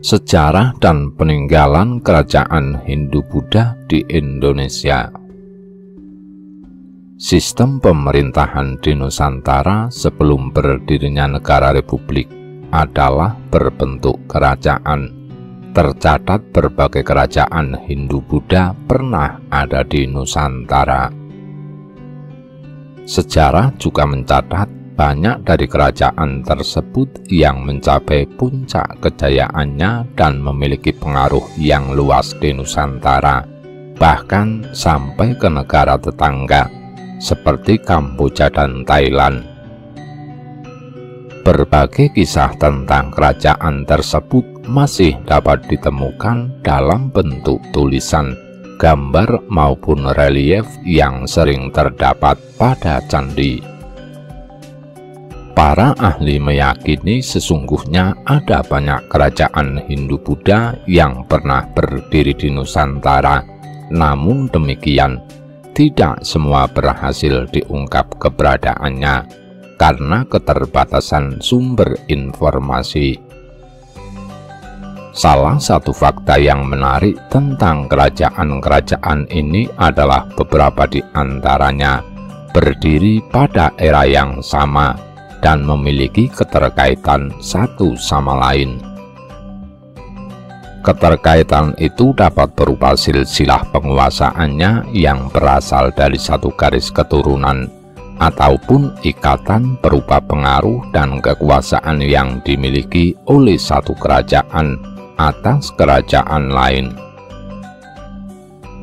Sejarah dan peninggalan kerajaan Hindu-Buddha di Indonesia. Sistem pemerintahan di Nusantara sebelum berdirinya negara republik adalah berbentuk kerajaan. Tercatat berbagai kerajaan Hindu-Buddha pernah ada di Nusantara. Sejarah juga mencatat banyak dari kerajaan tersebut yang mencapai puncak kejayaannya dan memiliki pengaruh yang luas di Nusantara, bahkan sampai ke negara tetangga seperti Kamboja dan Thailand. Berbagai kisah tentang kerajaan tersebut masih dapat ditemukan dalam bentuk tulisan, gambar maupun relief yang sering terdapat pada candi. Para ahli meyakini sesungguhnya ada banyak kerajaan Hindu-Buddha yang pernah berdiri di Nusantara. Namun demikian, tidak semua berhasil diungkap keberadaannya karena keterbatasan sumber informasi. Salah satu fakta yang menarik tentang kerajaan-kerajaan ini adalah beberapa di antaranya berdiri pada era yang sama dan memiliki keterkaitan satu sama lain. Keterkaitan itu dapat berupa silsilah penguasaannya yang berasal dari satu garis keturunan, ataupun ikatan berupa pengaruh dan kekuasaan yang dimiliki oleh satu kerajaan atas kerajaan lain.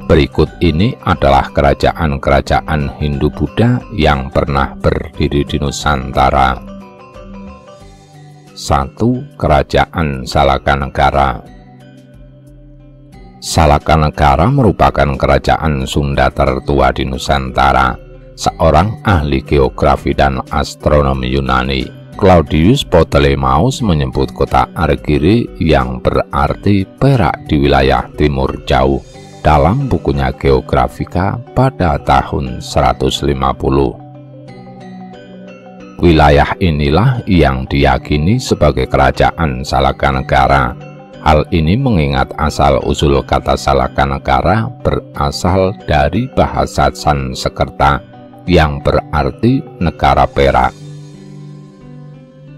Berikut ini adalah kerajaan-kerajaan Hindu-Buddha yang pernah berdiri di Nusantara. 1. Kerajaan Salakanegara. Salakanegara merupakan kerajaan Sunda tertua di Nusantara. Seorang ahli geografi dan astronomi Yunani, Claudius Ptolemeus, menyebut kota Argiri yang berarti perak di wilayah timur jauh dalam bukunya Geografika pada tahun 150. Wilayah inilah yang diyakini sebagai kerajaan Salakanegara. Hal ini mengingat asal-usul kata Salakanegara berasal dari bahasa Sanskerta yang berarti negara perak.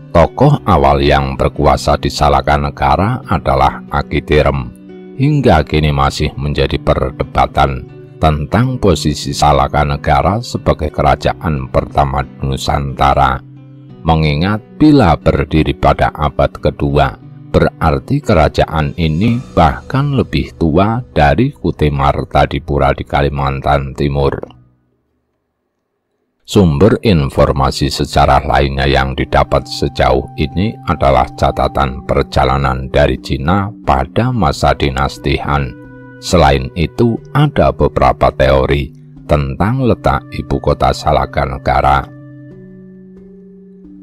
Tokoh awal yang berkuasa di Salakanegara adalah Akitirem. Hingga kini masih menjadi perdebatan tentang posisi Salakanegara sebagai kerajaan pertama Nusantara. Mengingat bila berdiri pada abad kedua, berarti kerajaan ini bahkan lebih tua dari Kutemartadipura di Kalimantan Timur. Sumber informasi sejarah lainnya yang didapat sejauh ini adalah catatan perjalanan dari Cina pada masa dinasti Han. Selain itu, ada beberapa teori tentang letak ibu kota Salakanegara.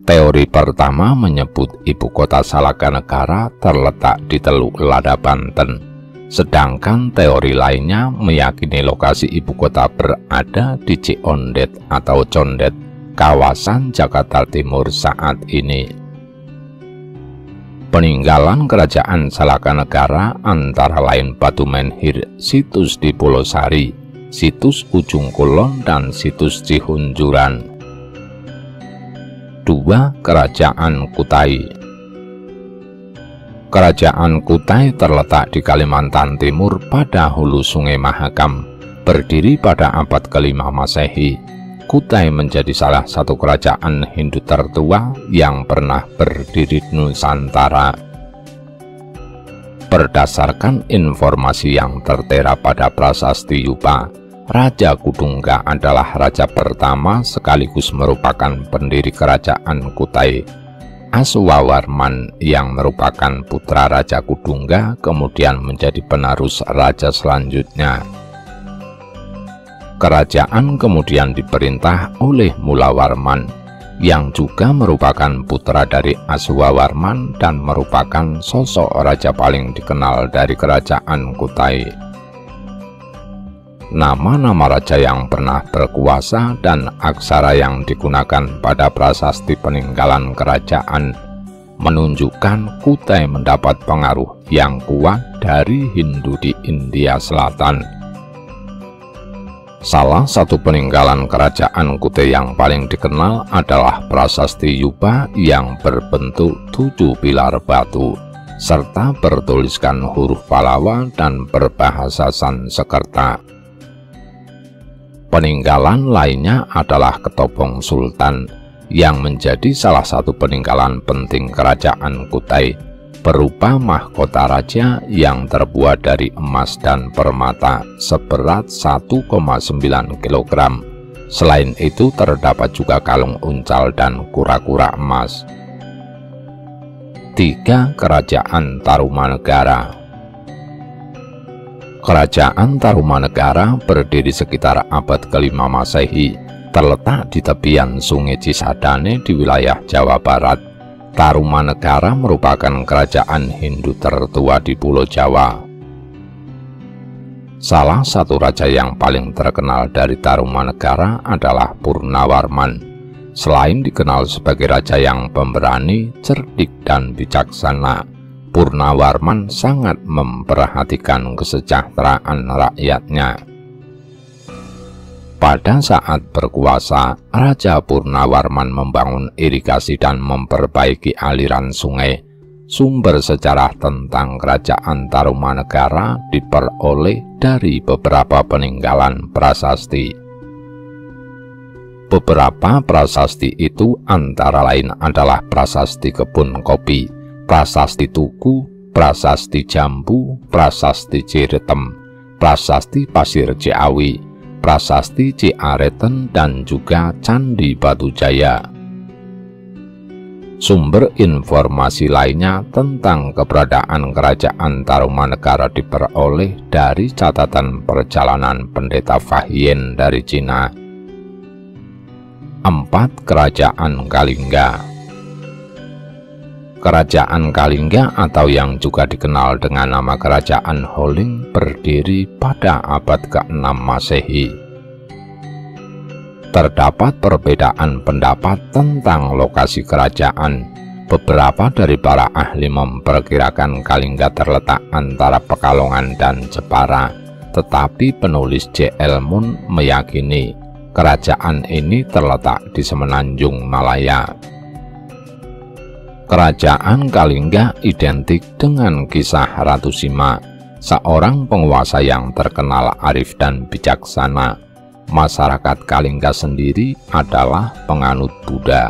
Teori pertama menyebut ibu kota Salakanegara terletak di Teluk Lada, Banten. Sedangkan teori lainnya meyakini lokasi ibu kota berada di Ciondet atau Condet, kawasan Jakarta Timur saat ini. Peninggalan kerajaan Salakanegara antara lain batu menhir, situs di Pulau Sari, situs Ujung Kulon, dan situs Cihunjuran. 2. Kerajaan Kutai. Kerajaan Kutai terletak di Kalimantan Timur pada hulu Sungai Mahakam, berdiri pada abad ke-5 Masehi. Kutai menjadi salah satu kerajaan Hindu tertua yang pernah berdiri di Nusantara. Berdasarkan informasi yang tertera pada prasasti Yupa, Raja Kudungga adalah raja pertama sekaligus merupakan pendiri kerajaan Kutai. Aswawarman yang merupakan putra Raja Kudungga kemudian menjadi penerus raja selanjutnya. Kerajaan kemudian diperintah oleh Mulawarman yang juga merupakan putra dari Aswawarman dan merupakan sosok raja paling dikenal dari kerajaan Kutai. Nama-nama raja yang pernah berkuasa dan aksara yang digunakan pada prasasti peninggalan kerajaan menunjukkan Kutai mendapat pengaruh yang kuat dari Hindu di India Selatan. Salah satu peninggalan kerajaan Kutai yang paling dikenal adalah prasasti Yupa yang berbentuk 7 pilar batu, serta bertuliskan huruf Pallava dan berbahasa Sanskerta. Peninggalan lainnya adalah Ketopong Sultan, yang menjadi salah satu peninggalan penting kerajaan Kutai, berupa mahkota raja yang terbuat dari emas dan permata seberat 1,9 kg. Selain itu terdapat juga kalung uncal dan kura-kura emas. 3. Kerajaan Tarumanegara. Kerajaan Tarumanegara berdiri sekitar abad ke-5 Masehi, terletak di tepian Sungai Cisadane di wilayah Jawa Barat. Tarumanegara merupakan kerajaan Hindu tertua di Pulau Jawa. Salah satu raja yang paling terkenal dari Tarumanegara adalah Purnawarman. Selain dikenal sebagai raja yang pemberani, cerdik, dan bijaksana, Purnawarman sangat memperhatikan kesejahteraan rakyatnya. Pada saat berkuasa, Raja Purnawarman membangun irigasi dan memperbaiki aliran sungai. Sumber sejarah tentang kerajaan Tarumanegara diperoleh dari beberapa peninggalan prasasti. Beberapa prasasti itu antara lain adalah prasasti kebun kopi, prasasti tugu, prasasti jambu, prasasti Ciretem, prasasti Pasir Ciawi, prasasti Ciareten, dan juga Candi Batujaya. Sumber informasi lainnya tentang keberadaan kerajaan Tarumanegara diperoleh dari catatan perjalanan pendeta Fahien dari Cina. 4. Kerajaan Kalingga. Kerajaan Kalingga atau yang juga dikenal dengan nama Kerajaan Holing berdiri pada abad ke-6 Masehi. Terdapat perbedaan pendapat tentang lokasi kerajaan. Beberapa dari para ahli memperkirakan Kalingga terletak antara Pekalongan dan Jepara, tetapi penulis J.L. Mun meyakini kerajaan ini terletak di Semenanjung Malaya. Kerajaan Kalingga identik dengan kisah Ratu Sima, seorang penguasa yang terkenal arif dan bijaksana. Masyarakat Kalingga sendiri adalah penganut Buddha.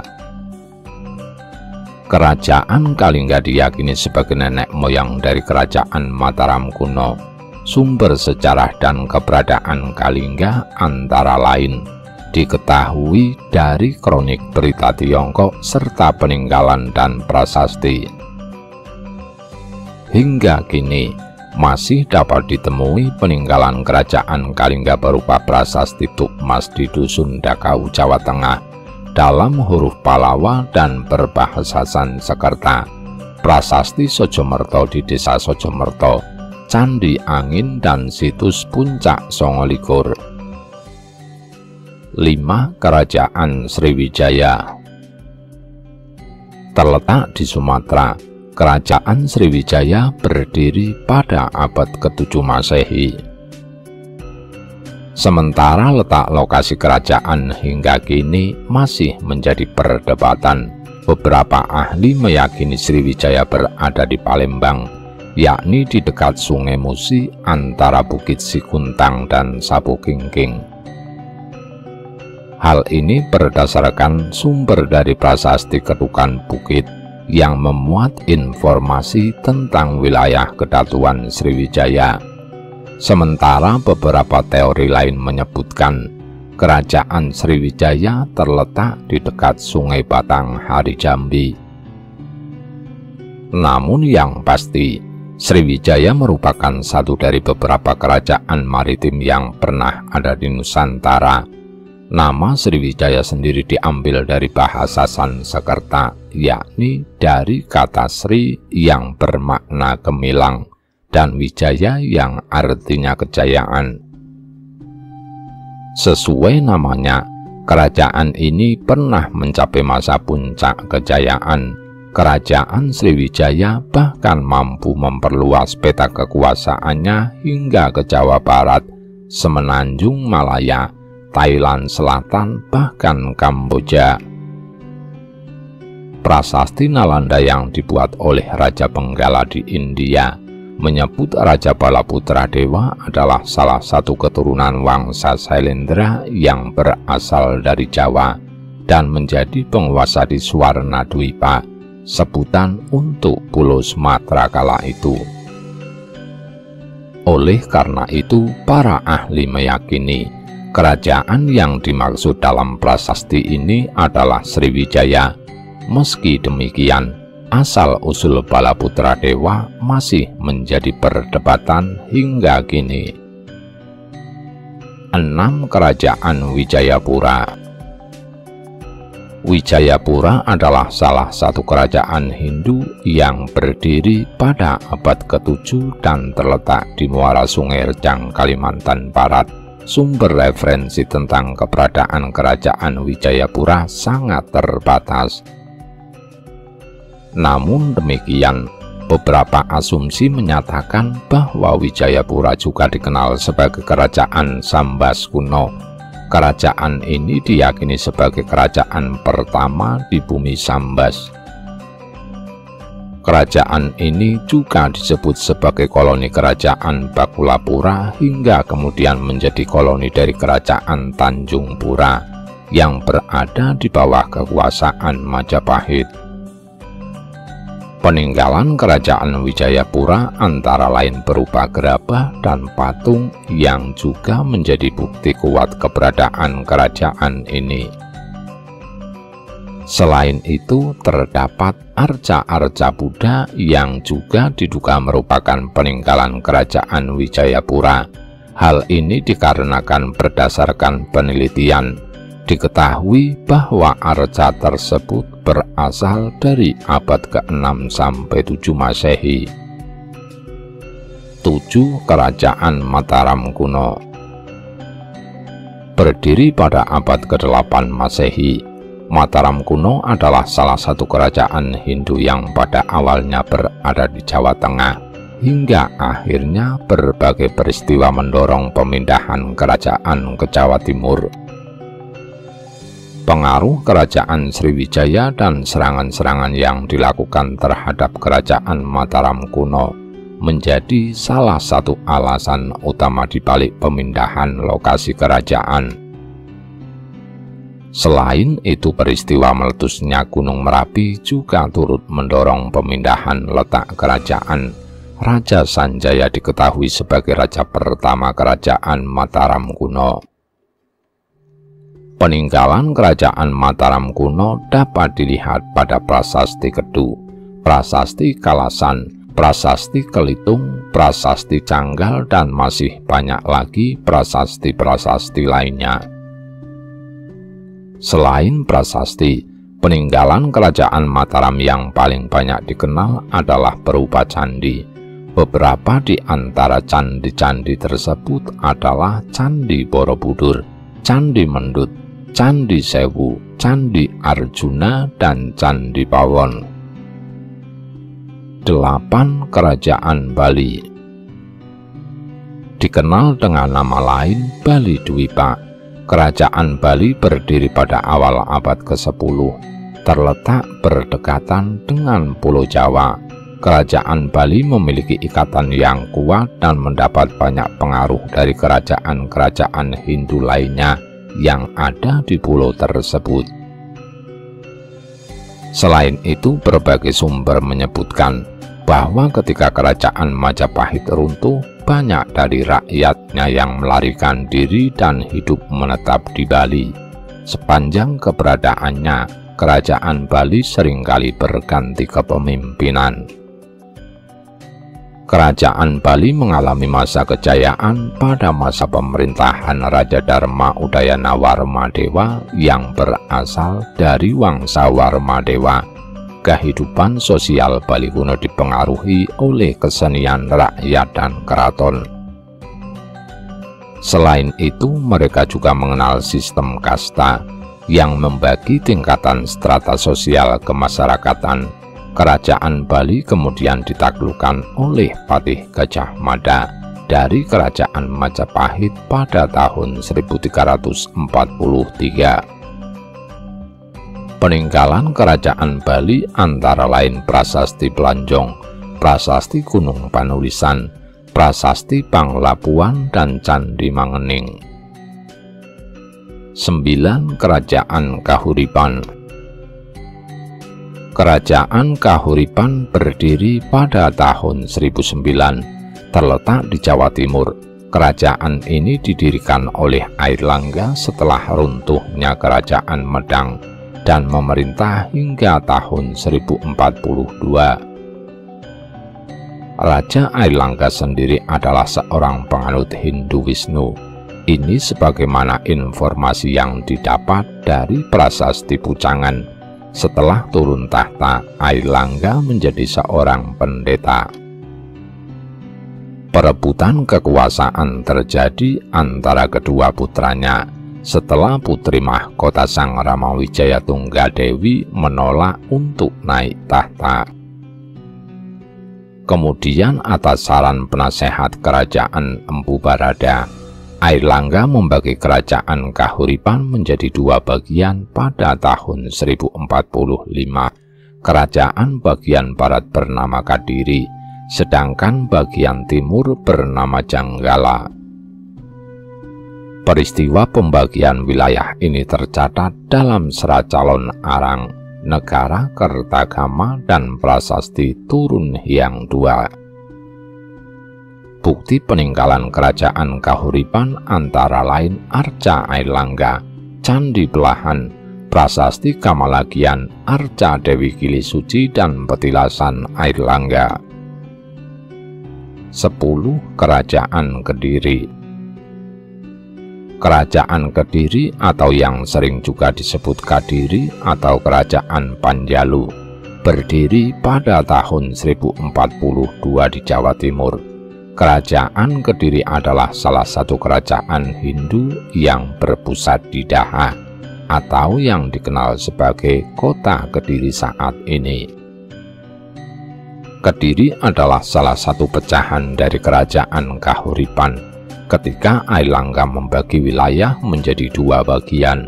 Kerajaan Kalingga diyakini sebagai nenek moyang dari kerajaan Mataram kuno. Sumber sejarah dan keberadaan Kalingga antara lain diketahui dari kronik berita Tiongkok serta peninggalan dan prasasti. Hingga kini masih dapat ditemui peninggalan kerajaan Kalingga berupa prasasti Tukmas di Dusun Dakau, Jawa Tengah dalam huruf Pallava dan berbahasa Sanskerta, prasasti Sojomerto di Desa Sojomerto, Candi Angin, dan situs Puncak Songoligur. 5. Kerajaan Sriwijaya. Terletak di Sumatera, Kerajaan Sriwijaya berdiri pada abad ke-7 Masehi. Sementara letak lokasi kerajaan hingga kini masih menjadi perdebatan, beberapa ahli meyakini Sriwijaya berada di Palembang, yakni di dekat Sungai Musi antara Bukit Sikuntang dan Sabukingking. Hal ini berdasarkan sumber dari prasasti Ketukan Bukit yang memuat informasi tentang wilayah Kedatuan Sriwijaya. Sementara beberapa teori lain menyebutkan kerajaan Sriwijaya terletak di dekat Sungai Batang Hari Jambi. Namun yang pasti, Sriwijaya merupakan satu dari beberapa kerajaan maritim yang pernah ada di Nusantara. Nama Sriwijaya sendiri diambil dari bahasa Sanskerta, yakni dari kata Sri yang bermakna gemilang dan Wijaya yang artinya kejayaan. Sesuai namanya, kerajaan ini pernah mencapai masa puncak kejayaan. Kerajaan Sriwijaya bahkan mampu memperluas peta kekuasaannya hingga ke Jawa Barat, Semenanjung Malaya, Thailand Selatan, bahkan Kamboja. Prasasti Nalanda yang dibuat oleh Raja Benggala di India menyebut Raja Balaputra Dewa adalah salah satu keturunan Wangsa Sailendra yang berasal dari Jawa dan menjadi penguasa di Swarnadwipa, sebutan untuk Pulau Sumatera kala itu. Oleh karena itu, para ahli meyakini kerajaan yang dimaksud dalam prasasti ini adalah Sriwijaya. Meski demikian, asal-usul Balaputra Dewa masih menjadi perdebatan hingga kini. 6. Kerajaan Wijayapura. Wijayapura adalah salah satu kerajaan Hindu yang berdiri pada abad ke-7 dan terletak di muara Sungai Rejang, Kalimantan Barat. Sumber referensi tentang keberadaan kerajaan Wijayapura sangat terbatas. Namun demikian, beberapa asumsi menyatakan bahwa Wijayapura juga dikenal sebagai kerajaan Sambas kuno. Kerajaan ini diyakini sebagai kerajaan pertama di bumi Sambas. Kerajaan ini juga disebut sebagai koloni kerajaan Bakulapura hingga kemudian menjadi koloni dari kerajaan Tanjung Pura yang berada di bawah kekuasaan Majapahit. Peninggalan kerajaan Wijayapura antara lain berupa gerabah dan patung yang juga menjadi bukti kuat keberadaan kerajaan ini. Selain itu, terdapat arca-arca Buddha yang juga diduga merupakan peninggalan kerajaan Wijayapura. Hal ini dikarenakan berdasarkan penelitian diketahui bahwa arca tersebut berasal dari abad ke-6 sampai 7 Masehi. 7. Kerajaan Mataram kuno. Berdiri pada abad ke-8 Masehi, Mataram kuno adalah salah satu kerajaan Hindu yang pada awalnya berada di Jawa Tengah, hingga akhirnya berbagai peristiwa mendorong pemindahan kerajaan ke Jawa Timur. Pengaruh kerajaan Sriwijaya dan serangan-serangan yang dilakukan terhadap kerajaan Mataram kuno menjadi salah satu alasan utama dibalik pemindahan lokasi kerajaan. Selain itu, peristiwa meletusnya Gunung Merapi juga turut mendorong pemindahan letak kerajaan. Raja Sanjaya diketahui sebagai raja pertama kerajaan Mataram kuno. Peninggalan kerajaan Mataram kuno dapat dilihat pada Prasasti Kedu, Prasasti Kalasan, Prasasti Kelitung, Prasasti Canggal, dan masih banyak lagi prasasti-prasasti lainnya. Selain prasasti, peninggalan kerajaan Mataram yang paling banyak dikenal adalah berupa candi. Beberapa di antara candi-candi tersebut adalah Candi Borobudur, Candi Mendut, Candi Sewu, Candi Arjuna, dan Candi Pawon. 8. Kerajaan Bali. Dikenal dengan nama lain Bali Dwipa, kerajaan Bali berdiri pada awal abad ke-10, terletak berdekatan dengan Pulau Jawa. Kerajaan Bali memiliki ikatan yang kuat dan mendapat banyak pengaruh dari kerajaan-kerajaan Hindu lainnya yang ada di pulau tersebut. Selain itu, berbagai sumber menyebutkan bahwa ketika kerajaan Majapahit runtuh, banyak dari rakyatnya yang melarikan diri dan hidup menetap di Bali. Sepanjang keberadaannya, kerajaan Bali seringkali berganti kepemimpinan. Kerajaan Bali mengalami masa kejayaan pada masa pemerintahan Raja Dharma Udayana Warmadewa yang berasal dari Wangsa Warmadewa. Kehidupan sosial Bali kuno dipengaruhi oleh kesenian rakyat dan keraton. Selain itu, mereka juga mengenal sistem kasta yang membagi tingkatan strata sosial kemasyarakatan. Kerajaan Bali kemudian ditaklukkan oleh Patih Gajah Mada dari Kerajaan Majapahit pada tahun 1343. Peninggalan Kerajaan Bali antara lain Prasasti Blanjong, Prasasti Gunung Panulisan, Prasasti Panglapuan, dan Candi Mangening. 9. Kerajaan Kahuripan. Kerajaan Kahuripan berdiri pada tahun 1009, terletak di Jawa Timur. Kerajaan ini didirikan oleh Airlangga setelah runtuhnya Kerajaan Medang dan memerintah hingga tahun 1042. Raja Airlangga sendiri adalah seorang penganut Hindu Wisnu. Ini sebagaimana informasi yang didapat dari Prasasti Pucangan. Setelah turun tahta, Airlangga menjadi seorang pendeta. Perebutan kekuasaan terjadi antara kedua putranya setelah putri mahkota Sang Ramawijaya Tunggadewi menolak untuk naik tahta. Kemudian atas saran penasehat kerajaan Empu Barada, Airlangga membagi kerajaan Kahuripan menjadi dua bagian pada tahun 1045. Kerajaan bagian barat bernama Kadiri, sedangkan bagian timur bernama Janggala. Peristiwa pembagian wilayah ini tercatat dalam Serat Calon Arang, Negara Kertagama, dan Prasasti Turun Hyang II. Bukti peninggalan kerajaan Kahuripan antara lain Arca Airlangga, Candi Belahan, Prasasti Kamalagian, Arca Dewi Gili Suci, dan Petilasan Airlangga. 10. Kerajaan Kediri. Kerajaan Kediri atau yang sering juga disebut Kadiri atau Kerajaan Panjalu berdiri pada tahun 1042 di Jawa Timur. Kerajaan Kediri adalah salah satu kerajaan Hindu yang berpusat di Daha atau yang dikenal sebagai Kota Kediri saat ini. Kediri adalah salah satu pecahan dari Kerajaan Kahuripan ketika Airlangga membagi wilayah menjadi dua bagian.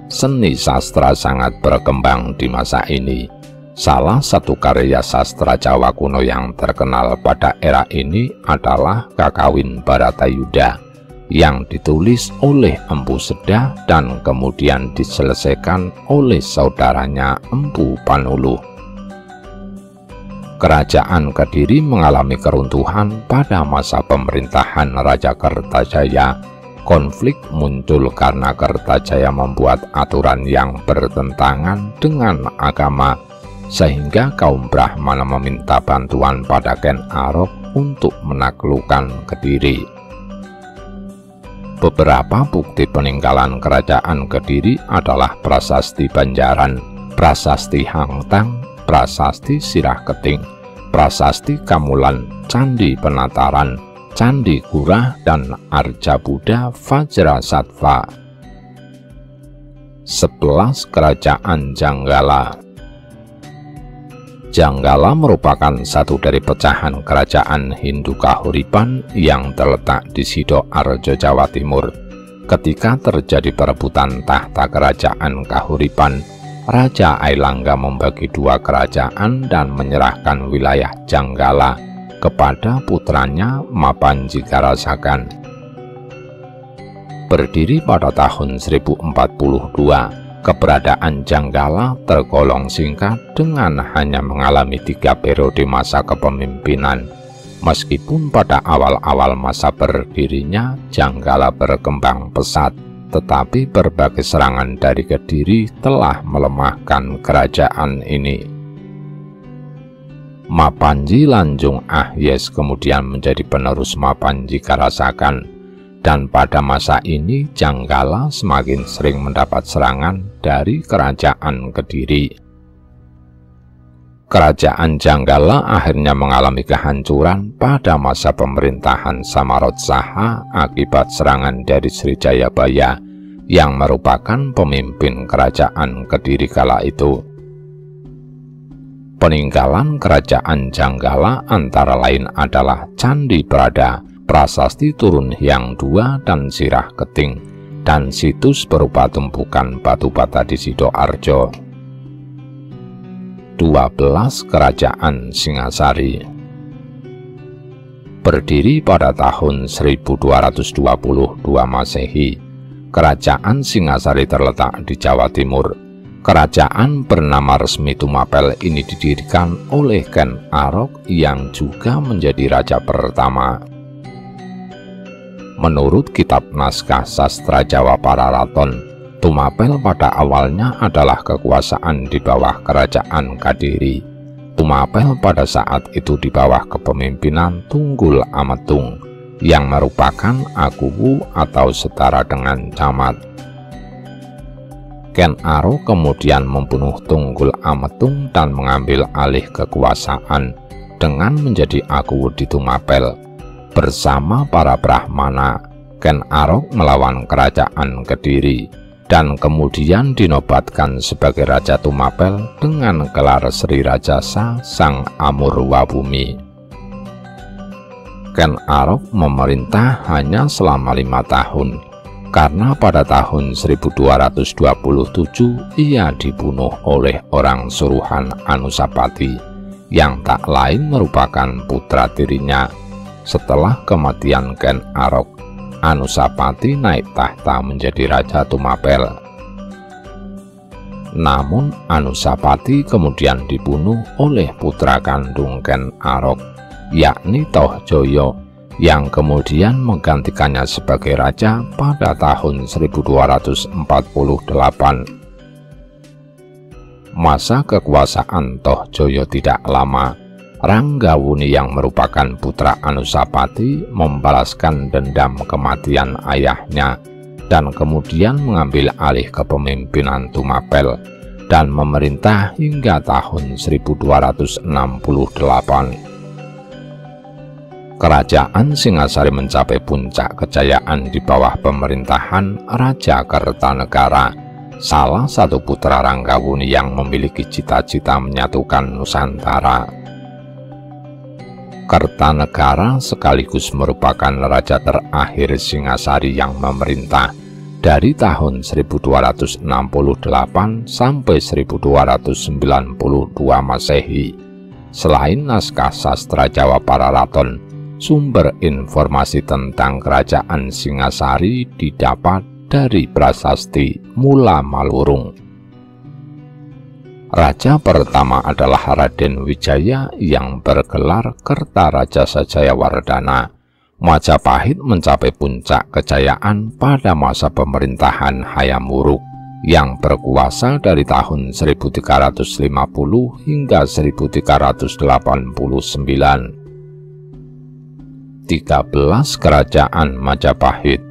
Seni sastra sangat berkembang di masa ini. Salah satu karya sastra Jawa kuno yang terkenal pada era ini adalah Kakawin Baratayuda yang ditulis oleh Empu Sedah dan kemudian diselesaikan oleh saudaranya Empu Panuluh. Kerajaan Kediri mengalami keruntuhan pada masa pemerintahan Raja Kertajaya. Konflik muncul karena Kertajaya membuat aturan yang bertentangan dengan agama, sehingga kaum Brahmana meminta bantuan pada Ken Arok untuk menaklukkan Kediri. Beberapa bukti peninggalan kerajaan Kediri adalah Prasasti Banjaran, Prasasti Hangtang, Prasasti Sirah Keting, Prasasti Kamulan, Candi Penataran, Candi Gurah, dan Arja Buddha Vajrasattva. 11. Kerajaan Janggala. Janggala merupakan satu dari pecahan kerajaan Hindu Kahuripan yang terletak di Sidoarjo, Jawa Timur. Ketika terjadi perebutan tahta kerajaan Kahuripan, Raja Airlangga membagi dua kerajaan dan menyerahkan wilayah Janggala kepada putranya Mapanji Karasakan. Berdiri pada tahun 1042, keberadaan Janggala tergolong singkat dengan hanya mengalami 3 periode masa kepemimpinan. Meskipun pada awal-awal masa berdirinya Janggala berkembang pesat, tetapi berbagai serangan dari Kediri telah melemahkan kerajaan ini. Mapanji Lanjung Ahyes kemudian menjadi penerus Mapanji Karasakan. Dan pada masa ini Janggala semakin sering mendapat serangan dari kerajaan Kediri. Kerajaan Janggala akhirnya mengalami kehancuran pada masa pemerintahan Samarotsaha akibat serangan dari Srijayabaya yang merupakan pemimpin kerajaan Kediri kala itu. Peninggalan kerajaan Janggala antara lain adalah Candi Brada, Prasasti Turun Hyang II dan Sirah Keting, dan situs berupa tumpukan batu bata di Sidoarjo. 12. Kerajaan Singasari. Berdiri pada tahun 1222 Masehi, Kerajaan Singasari terletak di Jawa Timur. Kerajaan bernama resmi Tumapel ini didirikan oleh Ken Arok yang juga menjadi raja pertama. Menurut kitab naskah sastra Jawa Pararaton, Tumapel pada awalnya adalah kekuasaan di bawah Kerajaan Kadiri. Tumapel pada saat itu di bawah kepemimpinan Tunggul Ametung, yang merupakan akuwu atau setara dengan camat. Ken Arok kemudian membunuh Tunggul Ametung dan mengambil alih kekuasaan dengan menjadi akuwu di Tumapel. Bersama para Brahmana, Ken Arok melawan Kerajaan Kediri dan kemudian dinobatkan sebagai Raja Tumapel dengan gelar Sri Rajasa Sang Amurwabumi. Ken Arok memerintah hanya selama 5 tahun, karena pada tahun 1227 ia dibunuh oleh orang suruhan Anusapati, yang tak lain merupakan putra tirinya. Setelah kematian Ken Arok, Anusapati naik tahta menjadi Raja Tumapel. Namun Anusapati kemudian dibunuh oleh putra kandung Ken Arok, yakni Tohjoyo, yang kemudian menggantikannya sebagai raja pada tahun 1248. Masa kekuasaan Tohjoyo tidak lama. Ranggawuni yang merupakan putra Anusapati membalaskan dendam kematian ayahnya dan kemudian mengambil alih kepemimpinan Tumapel dan memerintah hingga tahun 1268. Kerajaan Singasari mencapai puncak kejayaan di bawah pemerintahan Raja Kertanegara, salah satu putra Ranggawuni yang memiliki cita-cita menyatukan Nusantara. Kertanegara sekaligus merupakan raja terakhir Singasari yang memerintah dari tahun 1268 sampai 1292 Masehi. Selain naskah sastra Jawa Pararaton, sumber informasi tentang kerajaan Singasari didapat dari prasasti Mula Malurung. Raja pertama adalah Raden Wijaya yang bergelar Kertaraja Sajayawardhana. Majapahit mencapai puncak kejayaan pada masa pemerintahan Hayam Wuruk yang berkuasa dari tahun 1350 hingga 1389. 13. Kerajaan Majapahit.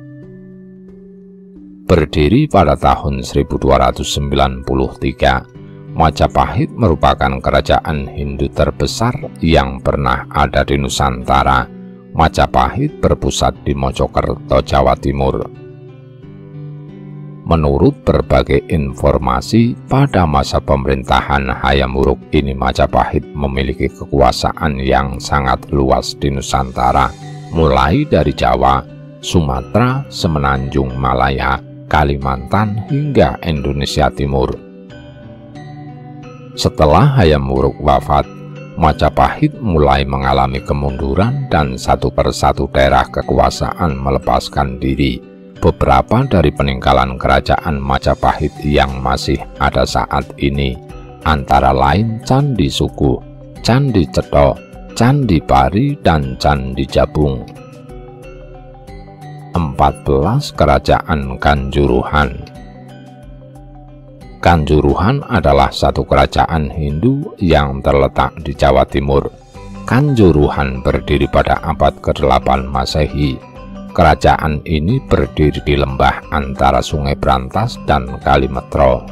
Berdiri pada tahun 1293, Majapahit merupakan kerajaan Hindu terbesar yang pernah ada di Nusantara. Majapahit berpusat di Mojokerto, Jawa Timur. Menurut berbagai informasi, pada masa pemerintahan Hayam Wuruk ini Majapahit memiliki kekuasaan yang sangat luas di Nusantara, mulai dari Jawa, Sumatera, Semenanjung Malaya, Kalimantan, hingga Indonesia Timur. Setelah Hayam Wuruk wafat, Majapahit mulai mengalami kemunduran dan satu persatu daerah kekuasaan melepaskan diri. Beberapa dari peninggalan kerajaan Majapahit yang masih ada saat ini antara lain Candi Suku, Candi Cetho, Candi Pari, dan Candi Jabung. 14. Kerajaan Kanjuruhan. Kanjuruhan adalah satu kerajaan Hindu yang terletak di Jawa Timur. Kanjuruhan berdiri pada abad ke-8 Masehi. Kerajaan ini berdiri di lembah antara Sungai Brantas dan Kalimetro.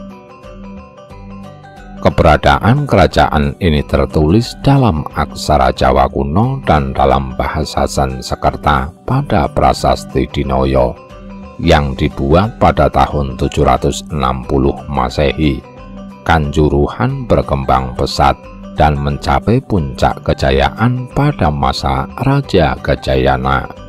Keberadaan kerajaan ini tertulis dalam aksara Jawa kuno dan dalam bahasa Sanskerta pada Prasasti Dinoyo yang dibuat pada tahun 760 Masehi. Kanjuruhan berkembang pesat dan mencapai puncak kejayaan pada masa Raja Gajayana.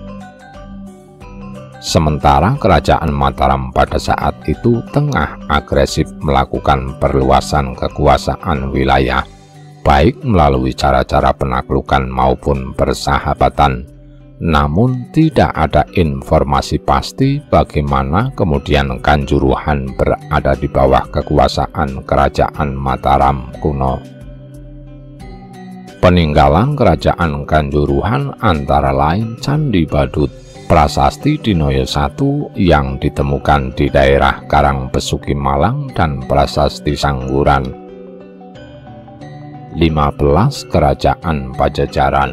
Sementara kerajaan Mataram pada saat itu tengah agresif melakukan perluasan kekuasaan wilayah, baik melalui cara-cara penaklukan maupun persahabatan. Namun tidak ada informasi pasti bagaimana kemudian Kanjuruhan berada di bawah kekuasaan kerajaan Mataram kuno. Peninggalan kerajaan Kanjuruhan antara lain Candi Badut, Prasasti Dinoyo I yang ditemukan di daerah Karangbesuki Malang, dan Prasasti Sangguran. 15. Kerajaan Pajajaran.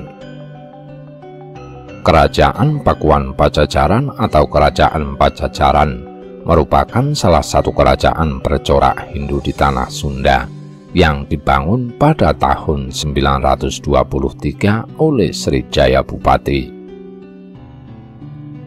Kerajaan Pakuan Pajajaran atau Kerajaan Pajajaran merupakan salah satu kerajaan bercorak Hindu di tanah Sunda yang dibangun pada tahun 923 oleh Srijaya Bupati.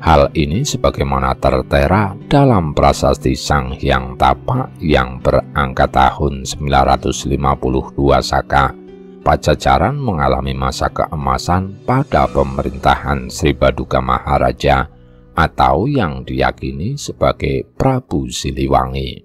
Hal ini sebagaimana tertera dalam Prasasti Sang Hyang Tapa yang berangka tahun 952 Saka. Pajajaran mengalami masa keemasan pada pemerintahan Sri Baduga Maharaja atau yang diyakini sebagai Prabu Siliwangi.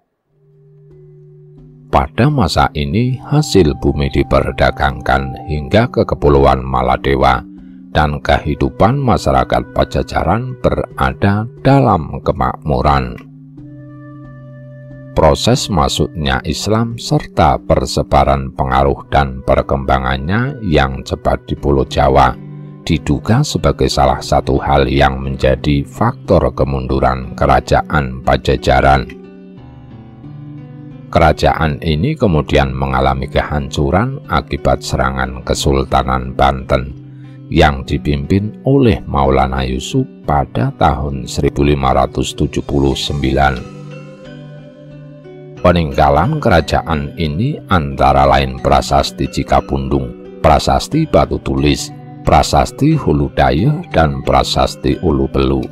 Pada masa ini hasil bumi diperdagangkan hingga ke Kepulauan Maladewa, dan kehidupan masyarakat Pajajaran berada dalam kemakmuran. Proses masuknya Islam serta persebaran pengaruh dan perkembangannya yang cepat di Pulau Jawa diduga sebagai salah satu hal yang menjadi faktor kemunduran kerajaan Pajajaran. Kerajaan ini kemudian mengalami kehancuran akibat serangan Kesultanan Banten yang dipimpin oleh Maulana Yusuf pada tahun 1579. Peninggalan kerajaan ini antara lain Prasasti Cikapundung, Prasasti Batu Tulis, Prasasti Hulu Dayeh, dan Prasasti Ulu Belu.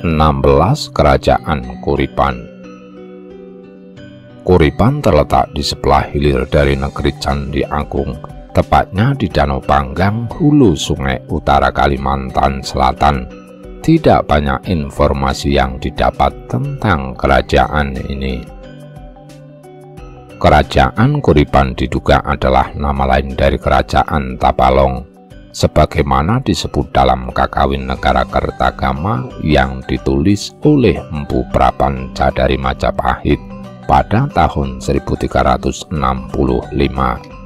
16. Kerajaan Kuripan. Kuripan terletak di sebelah hilir dari negeri Candi Agung, tepatnya di Danau Panggang, hulu Sungai Utara Kalimantan Selatan. Tidak banyak informasi yang didapat tentang kerajaan ini. Kerajaan Kuripan diduga adalah nama lain dari Kerajaan Tapalong, sebagaimana disebut dalam Kakawin Negara Kertagama yang ditulis oleh Empu Prapanca dari Majapahit pada tahun 1365.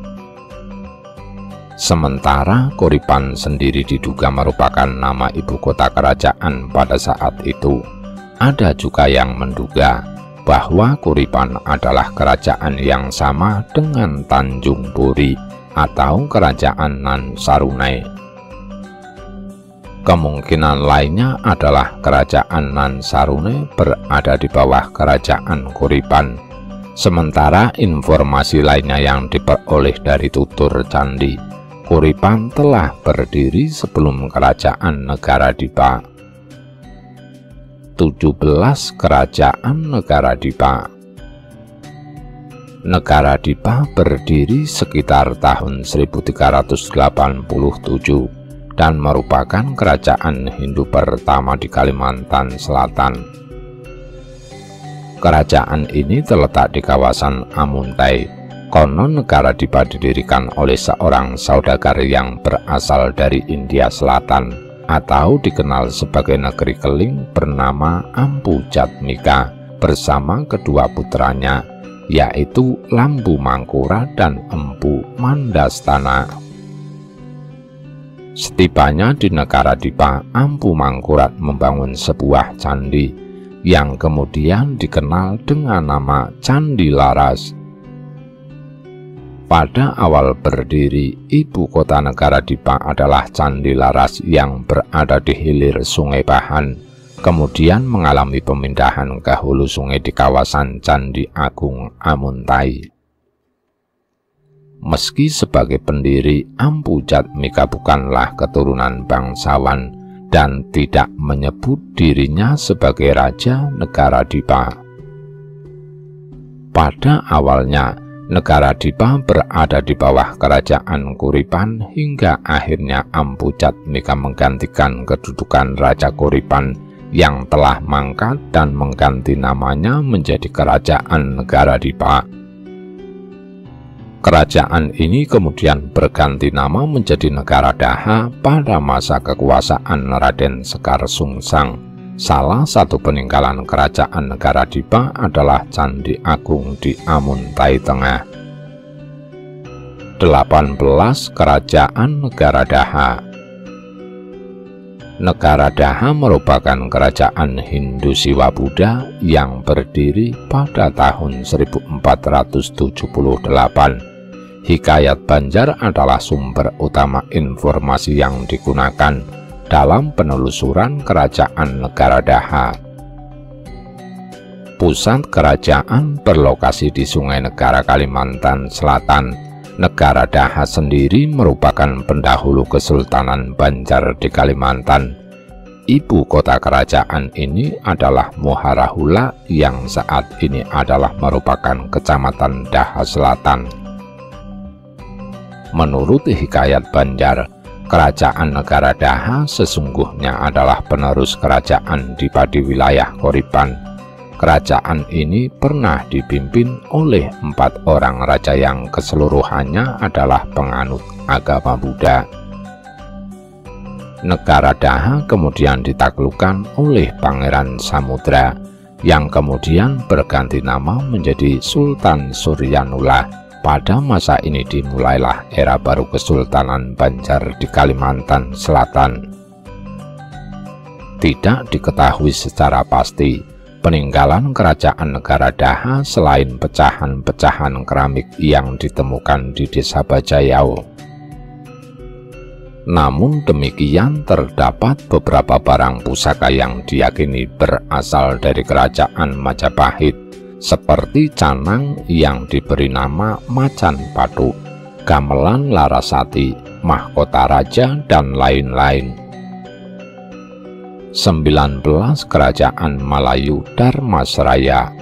Sementara Kuripan sendiri diduga merupakan nama ibu kota kerajaan pada saat itu. Ada juga yang menduga bahwa Kuripan adalah kerajaan yang sama dengan Tanjung Puri atau kerajaan Nan Sarunai. Kemungkinan lainnya adalah kerajaan Nan Sarunai berada di bawah kerajaan Kuripan. Sementara informasi lainnya yang diperoleh dari tutur candi, Kuripan telah berdiri sebelum kerajaan Negara Dipa. 17. Kerajaan Negara Dipa. Negara Dipa berdiri sekitar tahun 1387 dan merupakan kerajaan Hindu pertama di Kalimantan Selatan. Kerajaan ini terletak di kawasan Amuntai. Konon Negara Dipa didirikan oleh seorang saudagar yang berasal dari India Selatan atau dikenal sebagai negeri keling bernama Ampu Jatmika bersama kedua putranya, yaitu Lambu Mangkura dan Empu Mandastana. Setibanya di Negara Dipa, Ampu Mangkurat membangun sebuah candi yang kemudian dikenal dengan nama Candi Laras. Pada awal berdiri, ibu kota Negara Dipa adalah Candi Laras yang berada di hilir Sungai Bahan, kemudian mengalami pemindahan ke hulu sungai di kawasan Candi Agung Amuntai. Meski sebagai pendiri, Ampu Jatmika bukanlah keturunan bangsawan dan tidak menyebut dirinya sebagai Raja Negara Dipa. Pada awalnya, Negara Dipa berada di bawah kerajaan Kuripan hingga akhirnya Ampu Jatmika menggantikan kedudukan Raja Kuripan yang telah mangkat dan mengganti namanya menjadi Kerajaan Negara Dipa. Kerajaan ini kemudian berganti nama menjadi Negara Daha pada masa kekuasaan Raden Sekar Sungsang. Salah satu peninggalan kerajaan Negara Dipa adalah Candi Agung di Amuntai Tengah. 18. Kerajaan Negara Daha. Negara Daha merupakan kerajaan Hindu Siwa Buddha yang berdiri pada tahun 1478. Hikayat Banjar adalah sumber utama informasi yang digunakan dalam penelusuran kerajaan Negara Daha. Pusat kerajaan berlokasi di Sungai Negara, Kalimantan Selatan. Negara Daha sendiri merupakan pendahulu Kesultanan Banjar di Kalimantan. Ibu kota kerajaan ini adalah Muharahula yang saat ini adalah merupakan Kecamatan Daha Selatan. Menurut Hikayat Banjar, Kerajaan Negara Daha sesungguhnya adalah penerus kerajaan Dipa di wilayah Kuripan. Kerajaan ini pernah dipimpin oleh 4 orang raja yang keseluruhannya adalah penganut agama Buddha. Negara Daha kemudian ditaklukkan oleh Pangeran Samudra, yang kemudian berganti nama menjadi Sultan Suryanula. Pada masa ini dimulailah era baru Kesultanan Banjar di Kalimantan Selatan. Tidak diketahui secara pasti peninggalan kerajaan Negara Daha selain pecahan-pecahan keramik yang ditemukan di Desa Bajayau. Namun demikian terdapat beberapa barang pusaka yang diyakini berasal dari kerajaan Majapahit, seperti canang yang diberi nama Macan Patu, gamelan Larasati, mahkota raja, dan lain-lain. 19. Kerajaan Malayu Dharmasraya.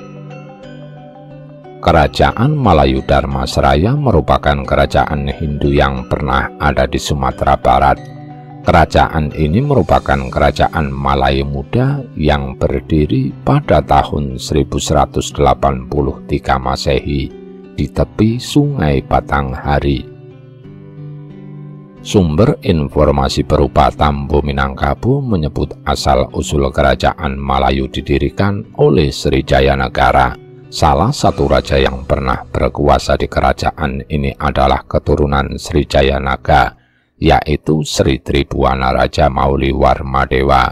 Kerajaan Malayu Dharmasraya merupakan kerajaan Hindu yang pernah ada di Sumatera Barat. Kerajaan ini merupakan kerajaan Malayu Muda yang berdiri pada tahun 1183 Masehi di tepi Sungai Batanghari. Sumber informasi berupa Tambo Minangkabau menyebut asal-usul kerajaan Malayu didirikan oleh Srijaya Negara. Salah satu raja yang pernah berkuasa di kerajaan ini adalah keturunan Srijaya Naga, yaitu Sri Tribuana Raja Mauli Warmadewa.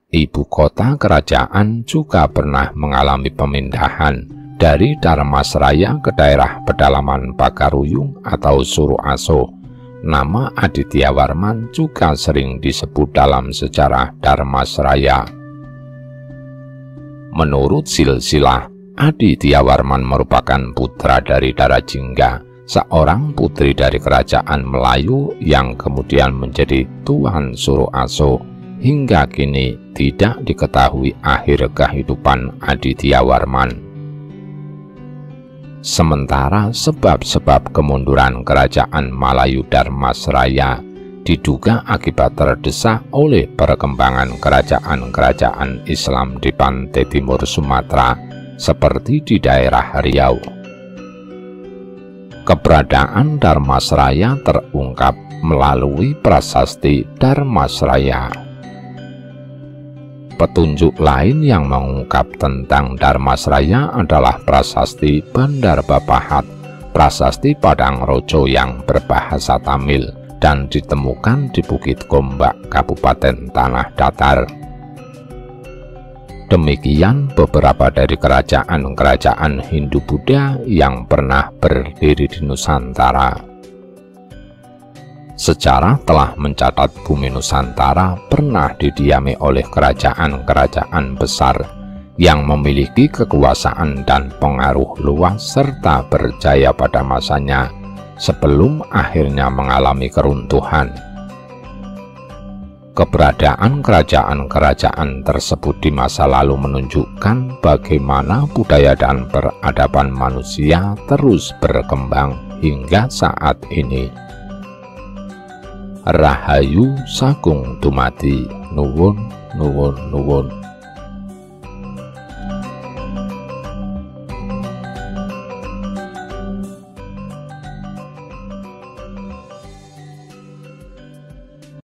Ibu kota kerajaan juga pernah mengalami pemindahan dari Dharmasraya ke daerah pedalaman Pagaruyung atau Suruaso. Nama Adityawarman juga sering disebut dalam sejarah Dharmasraya. Menurut silsilah, Adityawarman merupakan putra dari Darajingga, seorang putri dari kerajaan Melayu yang kemudian menjadi Tuan Suruaso. Hingga kini tidak diketahui akhir kehidupan Adityawarman. Sementara sebab-sebab kemunduran kerajaan Malayu Dharmasraya diduga akibat terdesak oleh perkembangan kerajaan-kerajaan Islam di pantai timur Sumatera, seperti di daerah Riau. Keberadaan Dharmasraya terungkap melalui prasasti Dharmasraya. Petunjuk lain yang mengungkap tentang Dharmasraya adalah prasasti Bandar Bapahat, prasasti Padang Rojo yang berbahasa Tamil dan ditemukan di Bukit Gombak, Kabupaten Tanah Datar. Demikian beberapa dari kerajaan-kerajaan Hindu-Buddha yang pernah berdiri di Nusantara. Sejarah telah mencatat bumi Nusantara pernah didiami oleh kerajaan-kerajaan besar yang memiliki kekuasaan dan pengaruh luas serta berjaya pada masanya sebelum akhirnya mengalami keruntuhan. Keberadaan kerajaan-kerajaan tersebut di masa lalu menunjukkan bagaimana budaya dan peradaban manusia terus berkembang hingga saat ini. Rahayu Sagung Dumadi. Nuwun.